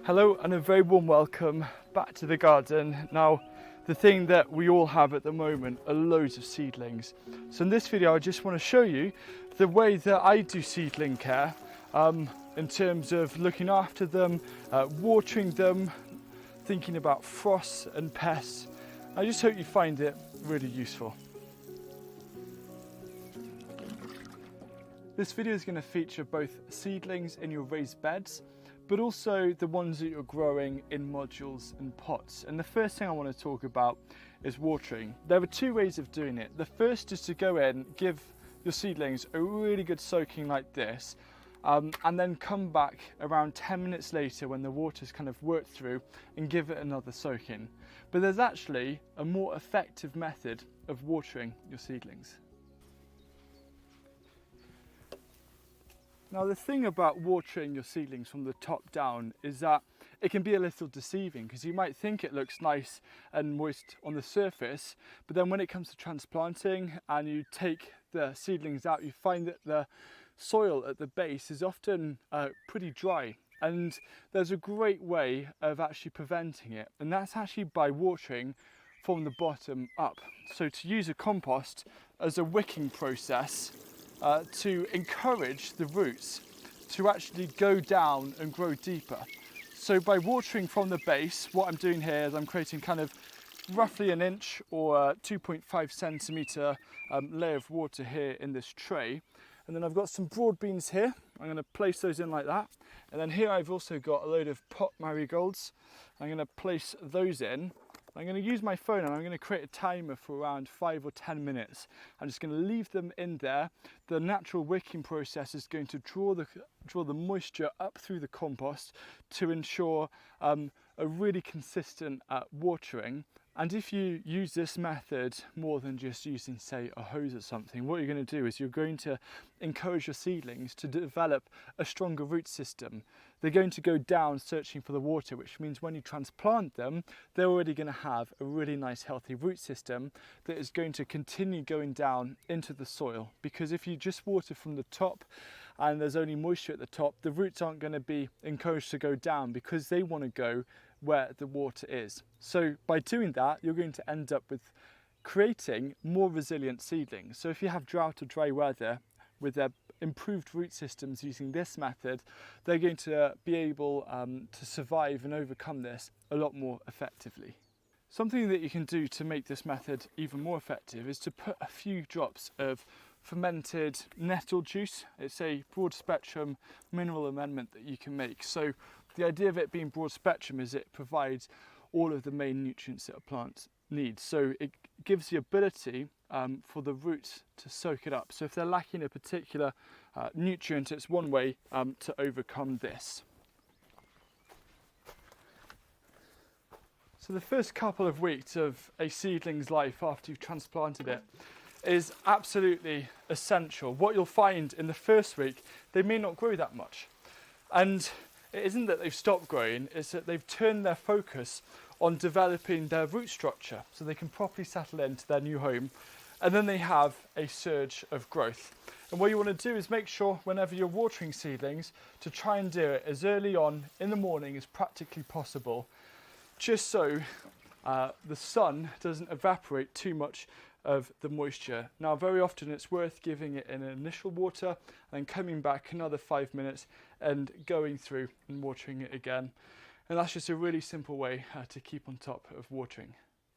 Hello and a very warm welcome back to the garden. Now, the thing that we all have at the moment are loads of seedlings. So in this video I just want to show you the way that I do seedling care in terms of looking after them, watering them, thinking about frost and pests. I just hope you find it really useful. This video is going to feature both seedlings in your raised beds, but also the ones that you're growing in modules and pots. And the first thing I want to talk about is watering. There are two ways of doing it. The first is to go in, give your seedlings a really good soaking like this, and then come back around 10 minutes later when the water's kind of worked through and give it another soaking. But there's actually a more effective method of watering your seedlings. Now, the thing about watering your seedlings from the top down is that it can be a little deceiving, because you might think it looks nice and moist on the surface, but then when it comes to transplanting and you take the seedlings out, you find that the soil at the base is often pretty dry. And there's a great way of actually preventing it, and that's actually by watering from the bottom up. So to use a compost as a wicking process, to encourage the roots to actually go down and grow deeper. So by watering from the base, what I'm doing here is I'm creating kind of roughly an inch or 2.5 centimetre layer of water here in this tray. And then I've got some broad beans here. I'm going to place those in like that. And then here I've also got a load of pot marigolds. I'm going to place those in. I'm going to use my phone and I'm going to create a timer for around 5 or 10 minutes. I'm just going to leave them in there. The natural wicking process is going to draw the moisture up through the compost to ensure a really consistent watering. And if you use this method more than just using, say, a hose or something, what you're going to do is you're going to encourage your seedlings to develop a stronger root system. They're going to go down searching for the water, which means when you transplant them, they're already going to have a really nice healthy root system that is going to continue going down into the soil. Because if you just water from the top and there's only moisture at the top, the roots aren't going to be encouraged to go down because they want to go where the water is. So by doing that, you're going to end up with creating more resilient seedlings. So if you have drought or dry weather, with their improved root systems using this method, they're going to be able to survive and overcome this a lot more effectively. Something that you can do to make this method even more effective is to put a few drops of fermented nettle juice. It's a broad spectrum mineral amendment that you can make. So the idea of it being broad spectrum is it provides all of the main nutrients that a plant needs. So it gives the ability for the roots to soak it up. So if they're lacking a particular nutrient, it's one way to overcome this. So the first couple of weeks of a seedling's life after you've transplanted it is absolutely essential. What you'll find in the first week, they may not grow that much. And it isn't that they've stopped growing, it's that they've turned their focus on developing their root structure so they can properly settle into their new home, and then they have a surge of growth. And what you want to do is make sure whenever you're watering seedlings to try and do it as early on in the morning as practically possible, just so the sun doesn't evaporate too much of the moisture. Now, very often it's worth giving it an initial water and then coming back another 5 minutes and going through and watering it again. And that's just a really simple way to keep on top of watering.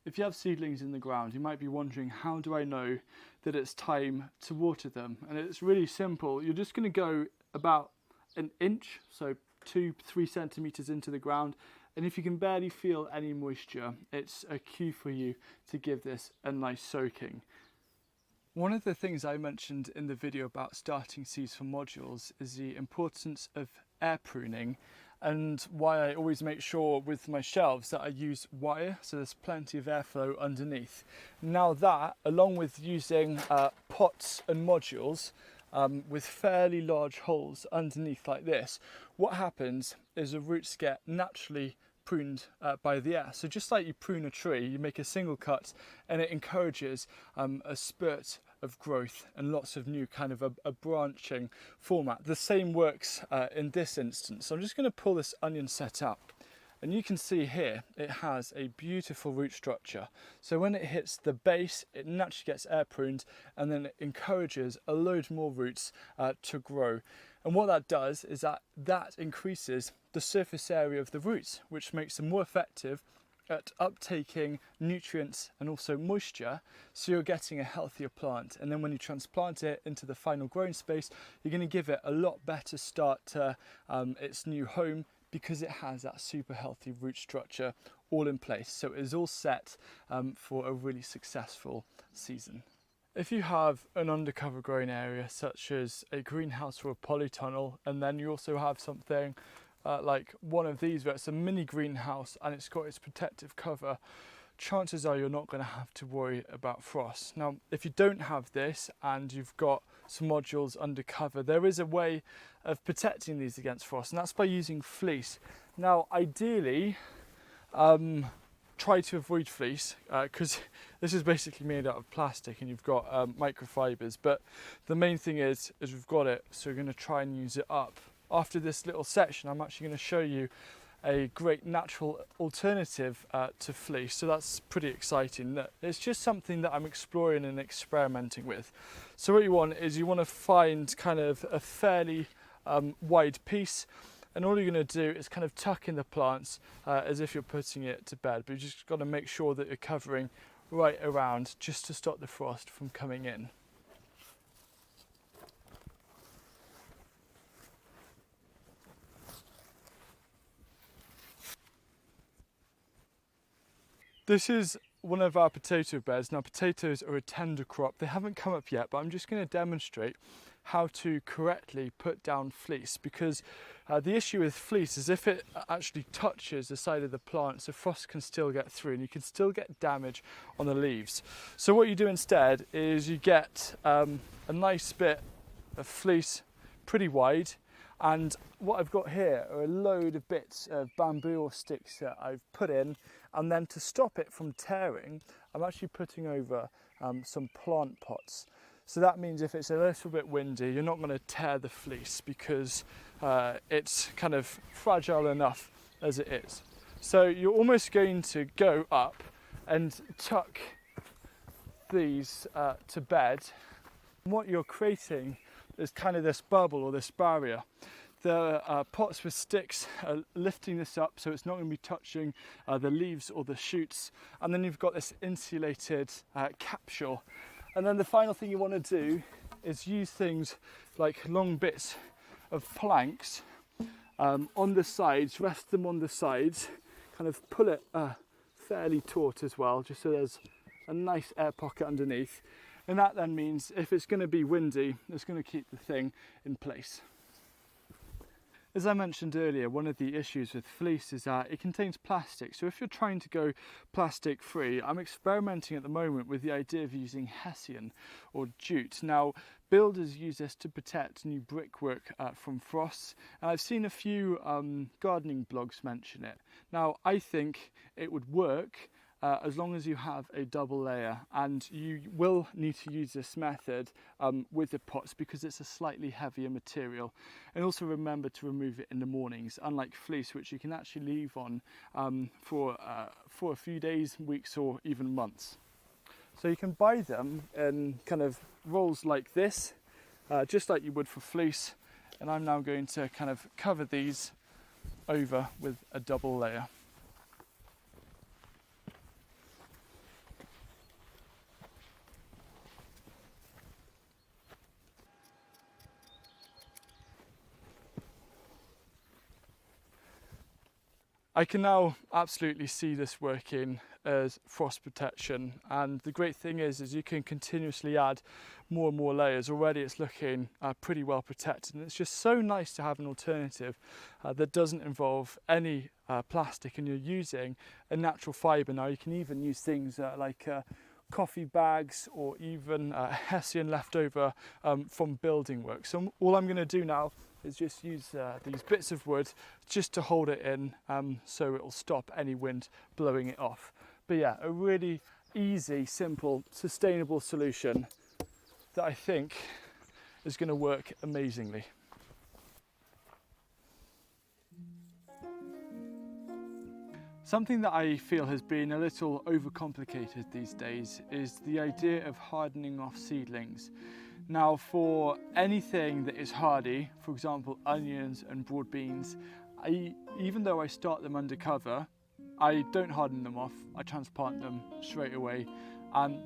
If you have seedlings in the ground, you might be wondering, how do I know that it's time to water them? And it's really simple. You're just going to go about an inch, so 2-3 centimeters into the ground. And if you can barely feel any moisture, it's a cue for you to give this a nice soaking. One of the things I mentioned in the video about starting seeds from modules is the importance of air pruning, and why I always make sure with my shelves that I use wire so there's plenty of airflow underneath. Now that, along with using pots and modules with fairly large holes underneath like this, what happens is the roots get naturally pruned by the air. So just like you prune a tree, you make a single cut and it encourages a spurt of growth and lots of new kind of a branching format. The same works in this instance. So I'm just going to pull this onion set up. And you can see here, it has a beautiful root structure. So when it hits the base, it naturally gets air pruned and then it encourages a load more roots to grow. And what that does is that increases the surface area of the roots, which makes them more effective at uptaking nutrients and also moisture, so you're getting a healthier plant. And then when you transplant it into the final growing space, you're going to give it a lot better start to its new home, because it has that super healthy root structure all in place. So it is all set for a really successful season. If you have an undercover growing area such as a greenhouse or a polytunnel, and then you also have something like one of these where it's a mini greenhouse and it's got its protective cover, chances are you're not going to have to worry about frost. Now, if you don't have this and you've got some modules under cover, there is a way of protecting these against frost, and that's by using fleece. Now, ideally, try to avoid fleece because this is basically made out of plastic and you've got microfibers, but the main thing is we've got it, so we're going to try and use it up. After this little section, I'm actually going to show you a great natural alternative to fleece, so that's pretty exciting. It's just something that I'm exploring and experimenting with. So what you want is you want to find kind of a fairly wide piece, and all you're going to do is kind of tuck in the plants as if you're putting it to bed, but you just got to make sure that you're covering right around just to stop the frost from coming in. This is one of our potato beds. Now, potatoes are a tender crop. They haven't come up yet, but I'm just going to demonstrate how to correctly put down fleece, because the issue with fleece is if it actually touches the side of the plant, so frost can still get through and you can still get damage on the leaves. So what you do instead is you get a nice bit of fleece, pretty wide, and what I've got here are a load of bits of bamboo or sticks that I've put in, and then to stop it from tearing, I'm actually putting over some plant pots. So that means if it's a little bit windy, you're not going to tear the fleece because it's kind of fragile enough as it is. So you're almost going to go up and tuck these to bed. And what you're creating is kind of this bubble or this barrier. The pots with sticks are lifting this up, so it's not going to be touching the leaves or the shoots. And then you've got this insulated capsule. And then the final thing you want to do is use things like long bits of planks on the sides, rest them on the sides, kind of pull it fairly taut as well, just so there's a nice air pocket underneath. And that then means if it's going to be windy, it's going to keep the thing in place. As I mentioned earlier, one of the issues with fleece is that it contains plastic. So if you're trying to go plastic free, I'm experimenting at the moment with the idea of using hessian or jute. Now, builders use this to protect new brickwork from frost, and I've seen a few gardening blogs mention it. Now, I think it would work as long as you have a double layer, and you will need to use this method with the pots because it's a slightly heavier material. And also remember to remove it in the mornings, unlike fleece, which you can actually leave on for a few days, weeks, or even months. So you can buy them in kind of rolls like this, just like you would for fleece, and I'm now going to kind of cover these over with a double layer. I can now absolutely see this working as frost protection, and the great thing is you can continuously add more and more layers. Already it's looking pretty well protected, and it's just so nice to have an alternative that doesn't involve any plastic, and you're using a natural fibre. Now you can even use things like coffee bags or even hessian leftover from building work. So all I'm going to do now is just use these bits of wood just to hold it in so it'll stop any wind blowing it off. But yeah, a really easy, simple, sustainable solution that I think is going to work amazingly. Something that I feel has been a little overcomplicated these days is the idea of hardening off seedlings. Now, for anything that is hardy, for example onions and broad beans, even though I start them undercover, I don't harden them off, I transplant them straight away.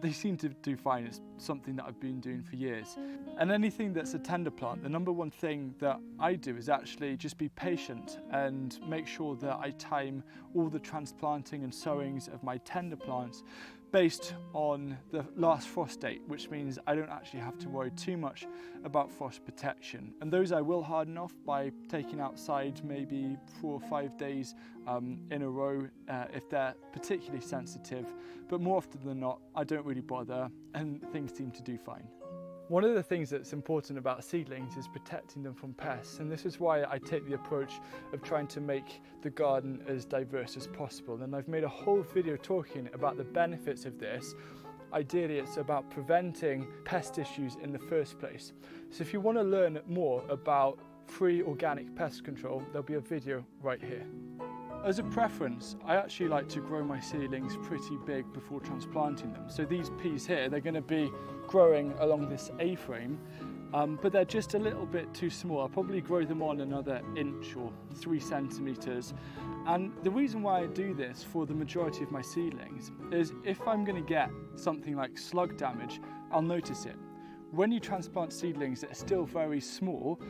They seem to do fine. It's something that I've been doing for years. And anything that's a tender plant, the number one thing that I do is actually just be patient and make sure that I time all the transplanting and sowings of my tender plants based on the last frost date, which means I don't actually have to worry too much about frost protection. And those I will harden off by taking outside maybe 4 or 5 days in a row if they're particularly sensitive, but more often than not I don't really bother and things seem to do fine. One of the things that's important about seedlings is protecting them from pests, and this is why I take the approach of trying to make the garden as diverse as possible. And I've made a whole video talking about the benefits of this. Ideally, it's about preventing pest issues in the first place. So if you want to learn more about free organic pest control, there'll be a video right here. As a preference, I actually like to grow my seedlings pretty big before transplanting them. So these peas here, they're going to be growing along this A-frame, but they're just a little bit too small. I'll probably grow them on another inch or 3 centimetres. And the reason why I do this for the majority of my seedlings is if I'm going to get something like slug damage, I'll notice it. When you transplant seedlings that are still very small,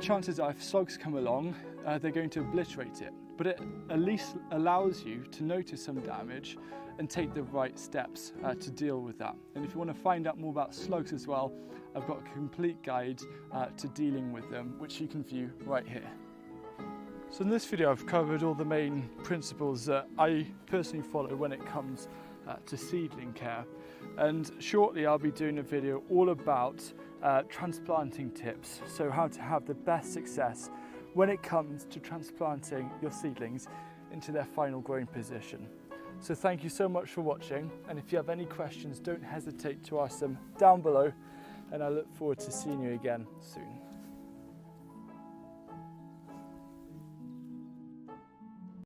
chances are if slugs come along, they're going to obliterate it. But it at least allows you to notice some damage and take the right steps to deal with that. And if you want to find out more about slugs as well, I've got a complete guide to dealing with them, which you can view right here. So in this video I've covered all the main principles that I personally follow when it comes to seedling care, and shortly I'll be doing a video all about transplanting tips, so how to have the best success when it comes to transplanting your seedlings into their final growing position. So thank you so much for watching, and if you have any questions, don't hesitate to ask them down below, and I look forward to seeing you again soon.